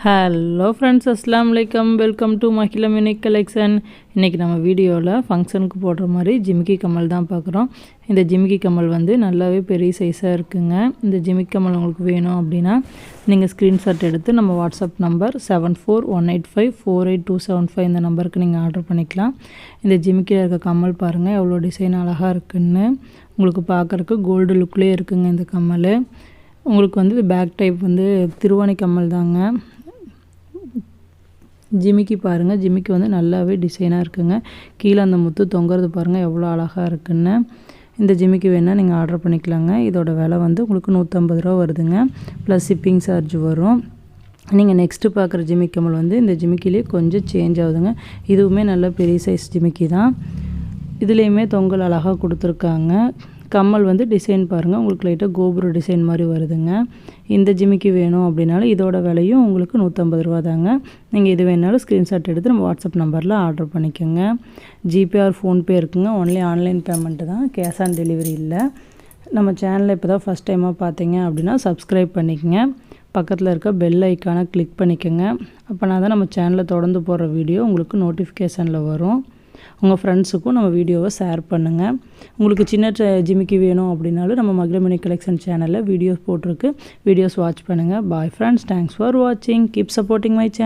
Hello friends, அஸ்ஸலாமு அலைக்கும். Welcome to Mahilam unique collection. இன்றைக்கி நம்ம வீடியோவில் ஃபங்க்ஷனுக்கு போடுற மாதிரி ஜிமிக்கி கம்மல் தான் பார்க்குறோம். இந்த ஜிமிக்கி கம்மல் வந்து நல்லாவே பெரிய சைஸாக இருக்குங்க. இந்த ஜிமிக்கி கம்மல் உங்களுக்கு வேணும் அப்படின்னா நீங்கள் ஸ்க்ரீன்ஷாட் எடுத்து நம்ம வாட்ஸ்அப் நம்பர் 7418548275 இந்த நம்பருக்கு நீங்கள் ஆர்டர் பண்ணிக்கலாம். இந்த ஜிமிக்கியில் இருக்க கம்மல் பாருங்கள் எவ்வளோ டிசைன் அழகாக இருக்குதுன்னு. உங்களுக்கு பார்க்குறக்கு கோல்டு லுக்லேயே இருக்குங்க இந்த கம்மல். உங்களுக்கு வந்து பேக் டைப் வந்து திருவாணி கம்மல் தாங்க. ஜிமிக்கி பாருங்கள், ஜிமிக்கி வந்து நல்லாவே டிசைனாக இருக்குங்க. கீழே அந்த முத்து தொங்குறது பாருங்கள் எவ்வளோ அழகாக இருக்குன்னு. இந்த ஜிமிக்கி வேணால் நீங்கள் ஆர்டர் பண்ணிக்கலாங்க. இதோட விலை வந்து உங்களுக்கு 150 ரூபா வருதுங்க, ப்ளஸ் ஷிப்பிங் சார்ஜ் வரும். நீங்கள் நெக்ஸ்ட்டு பார்க்குற ஜிமிக்கி கம்மல் வந்து இந்த ஜிமிக்கிலே கொஞ்சம் சேஞ்ச் ஆகுதுங்க. இதுவுமே நல்ல பெரிய சைஸ் ஜிமிக்கி தான். இதுலேயுமே தொங்கல் அழகாக கொடுத்துருக்காங்க. கம்மல் வந்து டிசைன் பாருங்கள் உங்களுக்கு லைட்டாக கோபுர டிசைன் மாதிரி வருதுங்க. இந்த ஜிமிக்கி வேணும் அப்படின்னாலும் இதோட விலையும் உங்களுக்கு 150 ரூபா தாங்க. நீங்கள் இது வேணாலும் ஸ்க்ரீன்ஷாட் எடுத்து நம்ம வாட்ஸ்அப் நம்பரில் ஆர்டர் பண்ணிக்கோங்க. ஜிபே ஆர் ஃபோன்பே இருக்குங்க. ஒன்லி ஆன்லைன் பேமெண்ட்டு தான், கேஷ் ஆன் டெலிவரி இல்லை. நம்ம சேனலில் இப்போ தான் ஃபஸ்ட் டைமாக பார்த்தீங்க அப்படின்னா சப்ஸ்கிரைப் பண்ணிக்கங்க. பக்கத்தில் இருக்க பெல் ஐக்கானை கிளிக் பண்ணிக்கோங்க. அப்போனா தான் நம்ம சேனலில் தொடர்ந்து போடுற வீடியோ உங்களுக்கு நோட்டிஃபிகேஷனில் வரும். உங்கள் ஃப்ரெண்ட்ஸுக்கும் நம்ம வீடியோவை ஷேர் பண்ணுங்கள். உங்களுக்கு சின்ன ஜிமிக்கி வேணும் அப்படின்னாலும் நம்ம மஹிலம் யூனிக் கலெக்ஷன் சேனலில் வீடியோஸ் போட்டிருக்கு. வீடியோஸ் வாட்ச் பண்ணுங்கள். பாய் ஃப்ரெண்ட்ஸ், தேங்க்ஸ் ஃபார் வாட்சிங். Keep supporting my channel.